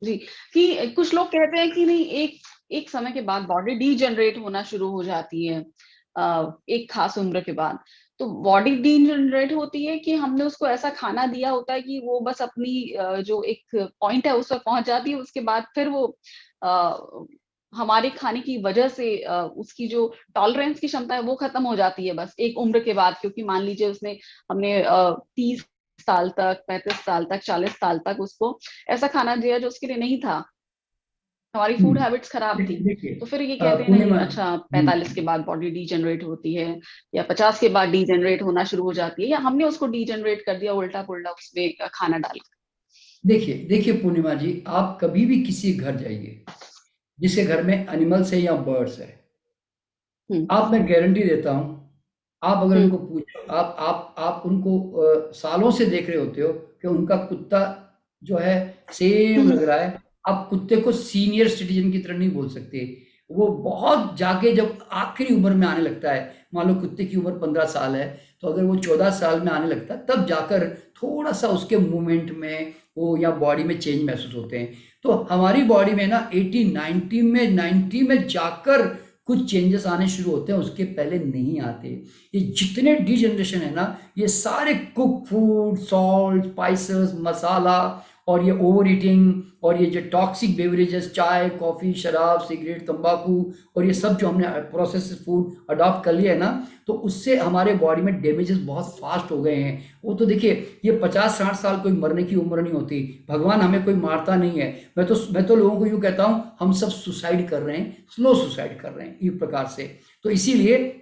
जी, कि कुछ लोग कहते हैं कि नहीं, एक एक समय के बाद बॉडी डीजनरेट होना शुरू हो जाती है, एक खास उम्र के बाद। तो बॉडी डीजनरेट होती है कि हमने उसको ऐसा खाना दिया होता है कि वो बस अपनी जो एक पॉइंट है उस पर पहुंच जाती है, उसके बाद फिर वो अ, हमारे खाने की वजह से उसकी जो टॉलरेंस की क्षमता है वो खत्म हो जाती है बस एक उम्र के बाद। क्योंकि मान लीजिए उसने हमने 30 साल तक, 35 साल तक, 40 साल तक उसको ऐसा खाना दिया जो उसके लिए नहीं था, हमारी फूड हम्म। हैबिट्स खराब थी। देखिए तो फिर ये कहते हैं नहीं, पूर्णिमा। अच्छा 45 के बाद बॉडी डीजनरेट होती है, या 50 के बाद डीजनरेट होना शुरू हो जाती है, या हमने उसको डीजनरेट कर दिया उल्टा पुल्टा उसमें खाना डाल देखिए देखिए पूर्णिमा जी, आप कभी भी किसी घर जाइए जिसके घर में एनिमल्स है या बर्ड्स है, के। आप, मैं गारंटी देता हूँ, आप अगर हम्म उनको पूछो, आप उनको सालों से देख रहे होते हो कि उनका कुत्ता जो है सेम हम्म लग रहा है। आप कुत्ते को सीनियर सिटीजन की तरह नहीं बोल सकते। वो बहुत जाके जब आखिरी उम्र में आने लगता है, मान लो कुत्ते की उम्र 15 साल है, तो अगर वो 14 साल में आने लगता है तब जाकर थोड़ा सा उसके मूवमेंट में वो या बॉडी में चेंज महसूस होते हैं। तो हमारी बॉडी में ना 80 90 में 90 में जाकर कुछ चेंजेस आने शुरू होते हैं, उसके पहले नहीं आते। ये जितने डी जनरेशन है ना, ये सारे कुक फूड, सॉल्ट, स्पाइसेस, मसाला, और ये ओवर ईटिंग, और ये जो टॉक्सिक बेवरेजेस, चाय, कॉफी, शराब, सिगरेट, तंबाकू, और ये सब जो हमने प्रोसेस फूड अडॉप्ट कर लिया है ना, तो उससे हमारे बॉडी में डैमेजेस बहुत फास्ट हो गए हैं। वो तो देखिए, ये 50-60 साल कोई मरने की उम्र नहीं होती। भगवान हमें कोई मारता नहीं है। मैं तो लोगों को यूं कहता हूं, हम सब सुसाइड कर रहे हैं, स्लो सुसाइड कर रहे हैं इस प्रकार से। तो इसीलिए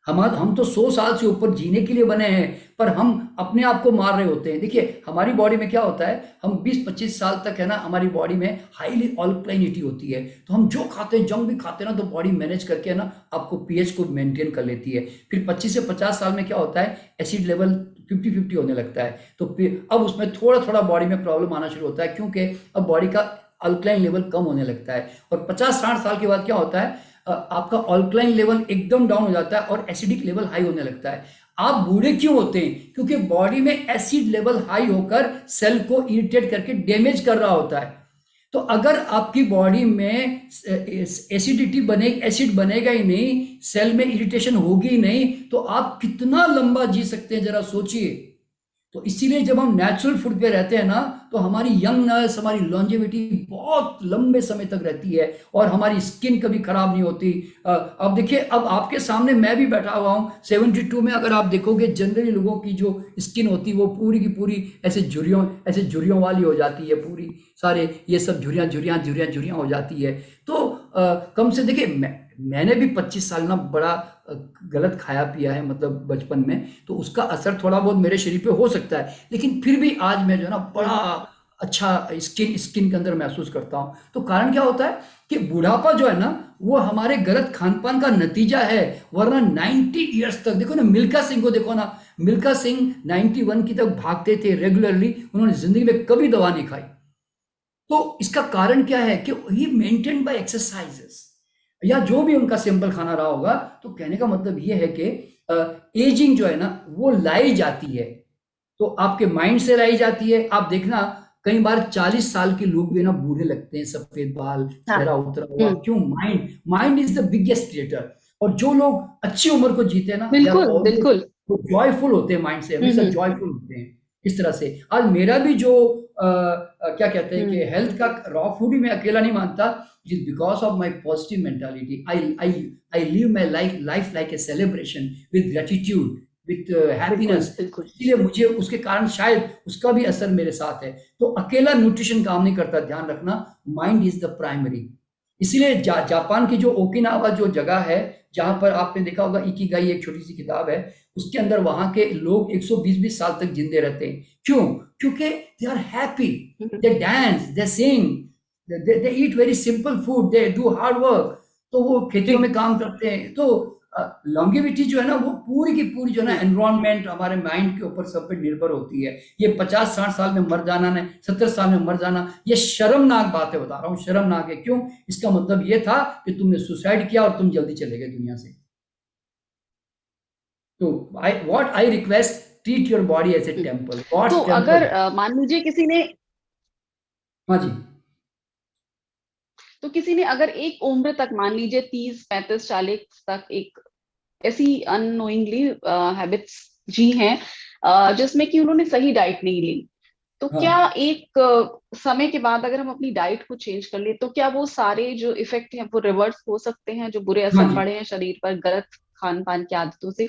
हम तो 100 साल से ऊपर जीने के लिए बने हैं, पर हम अपने आप को मार रहे होते हैं। देखिए हमारी बॉडी में क्या होता है, हम 20-25 साल तक है ना, हमारी बॉडी में हाईली अल्कलाइनिटी होती है। तो हम जो खाते हैं, जंक भी खाते हैं ना, तो बॉडी मैनेज करके है ना, आपको पीएच को मेंटेन कर लेती है। फिर 25 से 50 साल में क्या होता है, एसिड लेवल 50-50 होने लगता है। तो फिर अब उसमें थोड़ा थोड़ा बॉडी में प्रॉब्लम आना शुरू होता है, क्योंकि अब बॉडी का अल्कलाइन लेवल कम होने लगता है। और 50-60 साल के बाद क्या होता है, आपका अल्कलाइन लेवल एकदम डाउन हो जाता है और एसिडिक लेवल हाई होने लगता है। आप बूढ़े क्यों होते हैं? क्योंकि बॉडी में एसिड लेवल हाई होकर सेल को इरिटेट करके डैमेज कर रहा होता है। तो अगर आपकी बॉडी में एसिडिटी बने, एसिड बनेगा ही नहीं, सेल में इरिटेशन होगी ही नहीं, तो आप कितना लंबा जी सकते हैं, जरा सोचिए। तो इसीलिए जब हम नेचुरल फूड पे रहते हैं ना, तो हमारी यंगनेस, हमारी लॉन्जेविटी बहुत लंबे समय तक रहती है, और हमारी स्किन कभी खराब नहीं होती। अब देखिए, अब आपके सामने मैं भी बैठा हुआ हूँ 72 में, अगर आप देखोगे जनरली लोगों की जो स्किन होती है वो पूरी की पूरी ऐसे झुर्रियों वाली हो जाती है, पूरी सारे ये सब झुर्रियाँ झुर्रियाँ झुर्रियाँ झुर्रियाँ हो जाती है। तो कम से देखिए, मैंने भी 25 साल ना बड़ा गलत खाया पिया है, मतलब बचपन में, तो उसका असर थोड़ा बहुत मेरे शरीर पे हो सकता है। लेकिन फिर भी आज मैं जो है ना, बड़ा हम्म अच्छा स्किन स्किन के अंदर महसूस करता हूँ। तो कारण क्या होता है कि बुढ़ापा जो है ना, वो हमारे गलत खान पान का नतीजा है। वरना 90 ईयर्स तक देखो ना, मिल्खा सिंह को देखो ना, मिल्खा सिंह 91 की तक भागते थे रेगुलरली, उन्होंने जिंदगी में कभी दवा नहीं खाई। तो इसका कारण क्या है कि ही मेंटेन बाय एक्सरसाइजेस, या जो भी उनका सिंपल खाना रहा होगा। तो कहने का मतलब ये है कि एजिंग जो है ना, वो लाई जाती है, तो आपके माइंड से लाई जाती है। आप देखना, कई बार 40 साल के लोग भी ना बूढ़े लगते हैं, सफेद बाल, हाँ। चेहरा उतरा हुआ, हम्म क्यों? Mind mind is the biggest creator. और जो लोग अच्छी उम्र को जीते हैं ना, दे आर बिल्कुल ऑलवेज, बिल्कुल। वो जॉयफुल होते हैं, माइंड से हमेशा हम्म जॉयफुल होते हैं। इस तरह से आज मेरा भी जो क्या कहते हैं कि हम्म हेल्थ का रॉ फूड ही मैं अकेला नहीं मानता। It is because of my positive mentality. I live my life like a celebration with gratitude, with बिल्कुल हैप्पीनेस। बिल्कुल। इसलिए मुझे उसके कारण शायद उसका भी असर मेरे साथ है। तो अकेला न्यूट्रिशन काम नहीं करता, ध्यान रखना। Mind is the primary. इसीलिए जापान की जो ओकिनावा जो जगह है, जहां पर आपने देखा होगा इकिगाई, एक छोटी सी किताब है, उसके अंदर वहां के लोग 120-20 साल तक जिंदे रहते हैं। क्यों? क्योंकि they are happy, hmm they dance, they sing, they eat very simple food, they do hard work. तो वो खेतियों में जी। काम करते हैं। तो लॉन्गेविटी जो है ना, वो पूरी की पूरी जो है ना, हम्म एनवायरनमेंट, हमारे माइंड के ऊपर सब पे निर्भर होती है। ये 50-60 साल में मर जाना, ने 70 साल में मर जाना, ये शर्मनाक बात है, बता रहा हूँ, शर्मनाक है। क्यों? इसका मतलब ये था कि तुमने सुसाइड किया और तुम जल्दी चले गए दुनिया से। तो I request, treat your body as a hmm. Temple, तो गॉड्स अगर टेम्पल। मान लीजिए किसी ने हाँ जी। तो किसी ने अगर एक उम्र तक, मान लीजिए 30 35 40 तक, एक ऐसी अननोइंगली हैबिट्स जी हैं जिसमें कि उन्होंने सही डाइट नहीं ली, तो क्या हाँ एक समय के बाद अगर हम अपनी डाइट को चेंज कर ले तो क्या वो सारे जो इफेक्ट हैं वो रिवर्स हो सकते हैं, जो बुरे हाँ असर जी, पड़े हैं शरीर पर गलत खान पान की आदतों से,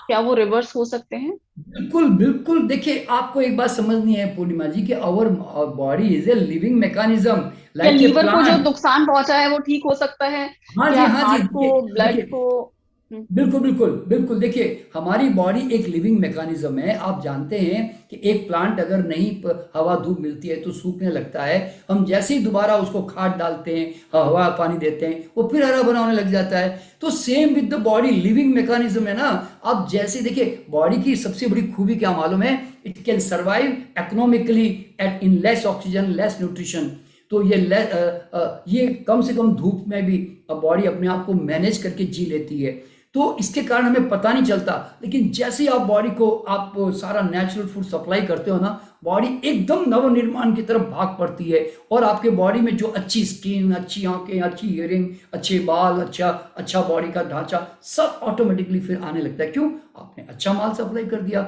क्या वो रिवर्स हो सकते हैं? बिल्कुल बिल्कुल। देखिए, आपको एक बात समझनी है पूर्णिमा जी, कि our body is a living mechanism, क्या लाइक ए लीवर को जो प्लांट। नुकसान पहुंचा है वो ठीक हो सकता है? हाँ जी, क्या हाँ जी। हार्ट को, देखिए ब्लड देखिए, को? हम्म, बिल्कुल बिल्कुल बिल्कुल। देखिए, हमारी बॉडी एक लिविंग मैकेनिज्म है। आप जानते हैं कि एक प्लांट अगर नहीं हवा धूप मिलती है तो सूखने लगता है। हम जैसे ही दोबारा उसको खाद डालते हैं, हवा पानी देते हैं, वो फिर हरा भरा होने लग जाता है। तो same with the body, living mechanism है ना। आप जैसे देखिए, बॉडी की सबसे बड़ी खूबी क्या मालूम है? It can survive economically at in less oxygen, less nutrition. तो ये कम से कम धूप में भी बॉडी अपने आप को मैनेज करके जी लेती है। तो इसके कारण हमें पता नहीं चलता, लेकिन जैसे ही आप बॉडी को आप सारा नेचुरल फूड सप्लाई करते हो ना, बॉडी एकदम नवनिर्माण की तरफ भाग पड़ती है। और आपके बॉडी में जो अच्छी स्किन, अच्छी आंखें, अच्छी हियरिंग, अच्छे बाल, अच्छा अच्छा बॉडी का ढांचा, सब ऑटोमेटिकली फिर आने लगता है। क्यों? आपने अच्छा माल सप्लाई कर दिया।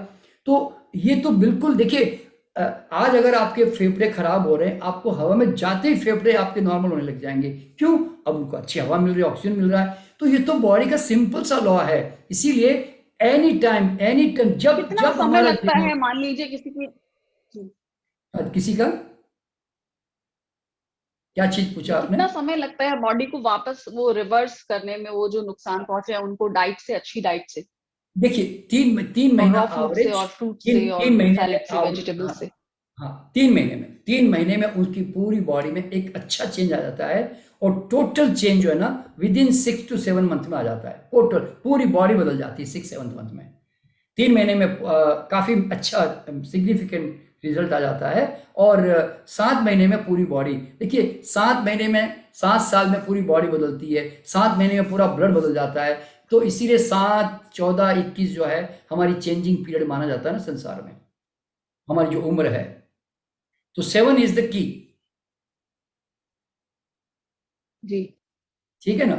तो ये तो बिल्कुल देखिए, आज अगर आपके फेफड़े खराब हो रहे हैं, आपको हवा में जाते ही फेफड़े आपके नॉर्मल होने लग जाएंगे। क्यों? अब उनको अच्छी हवा मिल रही है, ऑक्सीजन मिल रहा है। तो ये तो बॉडी का सिंपल सा लॉ है। इसीलिए एनी टाइम, जब कितना जब समय हमारा लगता है, दिमाग, मान लीजिए किसी की, किसी का क्या चीज पूछा आपने? कितना समय लगता है बॉडी को वापस वो रिवर्स करने में, वो जो नुकसान पहुंचे हैं उनको डाइट से, अच्छी डाइट से, देखिए, तीन तीन और महीना रॉ फूड से एवरेज। और फ्रूट तीन से तीन और महीने में सैलेड से, वेजिटेबल हाँ से? हाँ, 3 महीने में उनकी पूरी बॉडी में एक अच्छा चेंज आ जाता है। और टोटल चेंज जो है ना, विद इन 6 to 7 मंथ में आ जाता है। टोटल पूरी बॉडी बदल जाती है 6 7 मंथ में। 3 महीने में काफी अच्छा सिग्निफिकेंट रिजल्ट आ जाता है। और 7 महीने में पूरी बॉडी, देखिए 7 महीने में, 7 साल में पूरी बॉडी बदलती है। 7 महीने में पूरा ब्लड बदल जाता है। तो इसीलिए 7 14 21 जो है हमारी चेंजिंग पीरियड माना जाता है ना संसार में, हमारी जो उम्र है। तो 7 इज द की। जी ठीक है ना?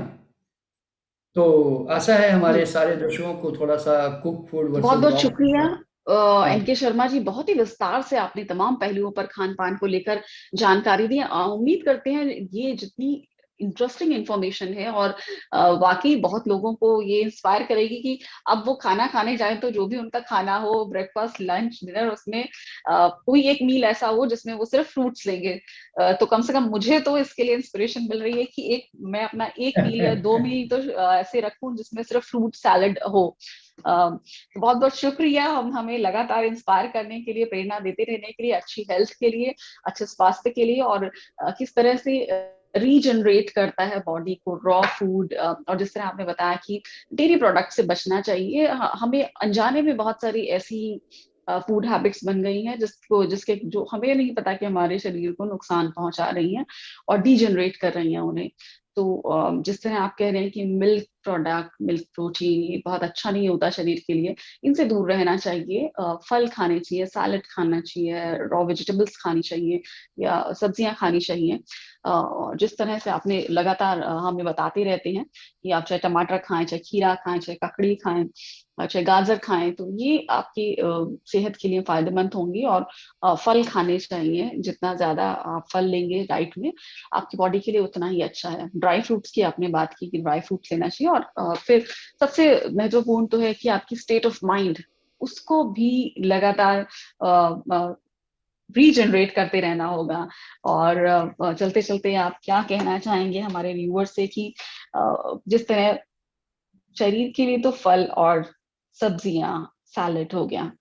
तो आशा है जी, हमारे सारे दर्शकों को थोड़ा सा कुक फूड बहुत वर्सेस बहुत रॉ फूड शुक्रिया का। हाँ एनके शर्मा जी, बहुत ही विस्तार से आपने तमाम पहलुओं पर खान पान को लेकर जानकारी दी। उम्मीद करते हैं ये जितनी इंटरेस्टिंग इंफॉर्मेशन है और वाकई बहुत लोगों को ये इंस्पायर करेगी कि अब वो खाना खाने जाए तो जो भी उनका खाना हो, ब्रेकफास्ट लंच डिनर, उसमें कोई एक मील ऐसा हो जिसमें वो सिर्फ फ्रूट्स लेंगे। तो कम से कम मुझे तो इसके लिए इंस्पिरेशन मिल रही है कि एक मैं अपना एक मील या 2 मील तो ऐसे रखूं जिसमें सिर्फ फ्रूट सैलड हो। तो बहुत बहुत शुक्रिया, हम हमें लगातार इंस्पायर करने के लिए, प्रेरणा देते रहने के लिए, अच्छी हेल्थ के लिए, अच्छे स्वास्थ्य के लिए, और किस तरह से रीजनरेट करता है बॉडी को रॉ फूड। और जिस तरह आपने बताया कि डेयरी प्रोडक्ट से बचना चाहिए, हमें अनजाने में बहुत सारी ऐसी फूड हैबिट्स बन गई हैं जिसके जो हमें नहीं पता कि हमारे शरीर को नुकसान पहुंचा रही हैं और डीजनरेट कर रही हैं उन्हें। तो जिस तरह आप कह रहे हैं कि मिल्क प्रोडक्ट, मिल्क प्रोटीन, ये बहुत अच्छा नहीं होता शरीर के लिए, इनसे दूर रहना चाहिए। फल खाने चाहिए, सैलड खाना चाहिए, रॉ वेजिटेबल्स खानी चाहिए या सब्जियां खानी चाहिए। और जिस तरह से आपने लगातार हमें बताते रहते हैं कि आप चाहे टमाटर खाएं, चाहे खीरा खाएं, चाहे ककड़ी खाएं, चाहे गाजर खाएं, तो ये आपकी सेहत के लिए फायदेमंद होंगी। और फल खाने चाहिए, जितना ज्यादा आप फल लेंगे डाइट में आपकी बॉडी के लिए उतना ही अच्छा है। ड्राई फ्रूट्स की आपने बात की कि ड्राई फ्रूट्स लेना चाहिए। और फिर सबसे महत्वपूर्ण तो है कि आपकी स्टेट ऑफ माइंड, उसको भी लगातार रीजनरेट करते रहना होगा। और चलते चलते आप क्या कहना चाहेंगे हमारे व्यूअर्स से कि जिस तरह शरीर के लिए तो फल और सब्जियां, सैलेड हो गया,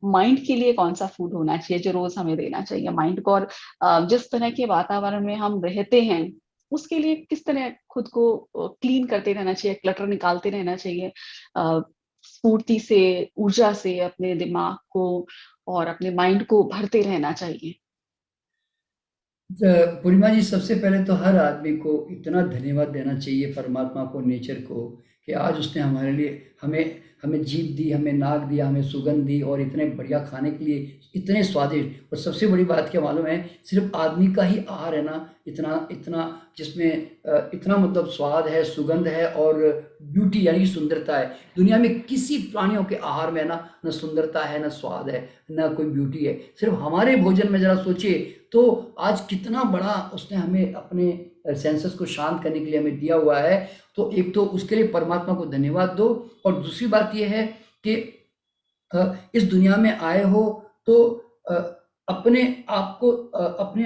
माइंड के लिए कौन सा फूड होना चाहिए जो रोज हमें देना चाहिए माइंड को? और जिस तरह के वातावरण में हम रहते हैं उसके लिए किस तरह खुद को क्लीन करते रहना चाहिए, क्लटर निकालते रहना चाहिए, स्फूर्ति से, ऊर्जा से अपने दिमाग को और अपने माइंड को भरते रहना चाहिए? पूर्णिमा जी, सबसे पहले तो हर आदमी को इतना धन्यवाद देना चाहिए परमात्मा को, नेचर को, कि आज उसने हमारे लिए हमें हमें जीभ दी, हमें नाक दिया, हमें सुगंध दी और इतने बढ़िया खाने के लिए इतने स्वादिष्ट। और सबसे बड़ी बात क्या मालूम है, सिर्फ आदमी का ही आहार है ना इतना इतना, जिसमें इतना मतलब स्वाद है, सुगंध है और ब्यूटी यानी कि सुंदरता है। दुनिया में किसी प्राणियों के आहार में ना न सुंदरता है, न स्वाद है, न कोई ब्यूटी है। सिर्फ हमारे भोजन में जरा सोचिए तो आज कितना बड़ा उसने हमें अपने सेंसेस को शांत करने के लिए हमें दिया हुआ है। तो एक तो उसके लिए परमात्मा को धन्यवाद दो, और दूसरी बात ये है कि इस दुनिया में आए हो तो अ, अपने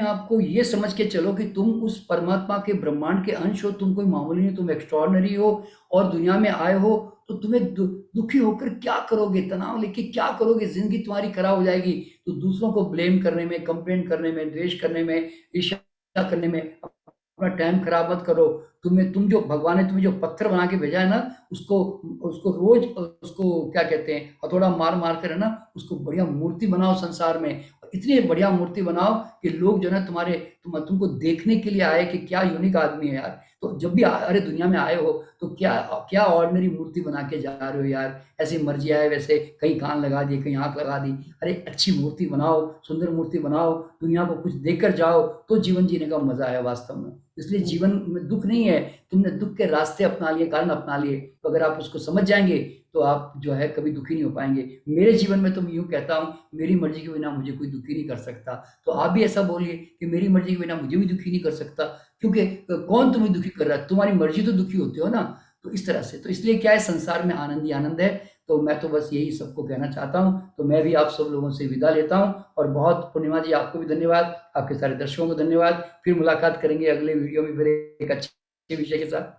आप को ये समझ के चलो कि तुम उस परमात्मा के ब्रह्मांड के अंश हो, तुम कोई मामूली नहीं, तुम एक्स्ट्रॉर्डनरी हो। और दुनिया में आए हो तो तुम्हें दुखी होकर क्या करोगे, तनाव लेके क्या करोगे, जिंदगी तुम्हारी खराब हो जाएगी। तो दूसरों को ब्लेम करने में, कंप्लेंट करने में, द्वेष करने में, ईर्ष्या करने में अपना टाइम खराब मत करो। तुम जो भगवान ने तुम्हें जो पत्थर बना के भेजा है ना, उसको उसको रोज उसको क्या कहते हैं, हथौड़ा मार मार कर है ना, उसको बढ़िया मूर्ति बनाओ संसार में। और इतनी बढ़िया मूर्ति बनाओ कि लोग जो है ना तुमको देखने के लिए आए कि क्या यूनिक आदमी है यार। तो जब भी अरे दुनिया में आए हो तो क्या क्या ऑर्डिनरी मूर्ति बना के जा रहे हो यार, ऐसे मर्जी आए वैसे, कहीं कान लगा दिए, कहीं आंख लगा दी। अरे अच्छी मूर्ति बनाओ, सुंदर मूर्ति बनाओ, दुनिया को कुछ देकर जाओ, तो जीवन जीने का मजा है वास्तव में। इसलिए जीवन में दुख नहीं है, तुमने दुख के रास्ते अपना लिए, कारण अपना लिए, तो अगर आप उसको समझ जाएंगे तो आप जो है कभी दुखी नहीं हो पाएंगे। मेरे जीवन में तो मैं यूँ कहता हूँ, मेरी मर्जी के बिना मुझे कोई दुखी नहीं कर सकता। तो आप भी ऐसा बोलिए कि मेरी मर्जी के बिना मुझे भी दुखी नहीं कर सकता, क्योंकि कौन तुम्हें दुखी कर रहा है, तुम्हारी मर्जी तो दुखी होते हो ना। तो इस तरह से, तो इसलिए क्या है, संसार में आनंद ही आनंद है। तो मैं तो बस यही सबको कहना चाहता हूँ। तो मैं भी आप सब लोगों से विदा लेता हूँ, और बहुत पूर्णिमा जी आपको भी धन्यवाद, आपके सारे दर्शकों को धन्यवाद। फिर मुलाकात करेंगे अगले वीडियो में फिर एक अच्छे विषय के साथ।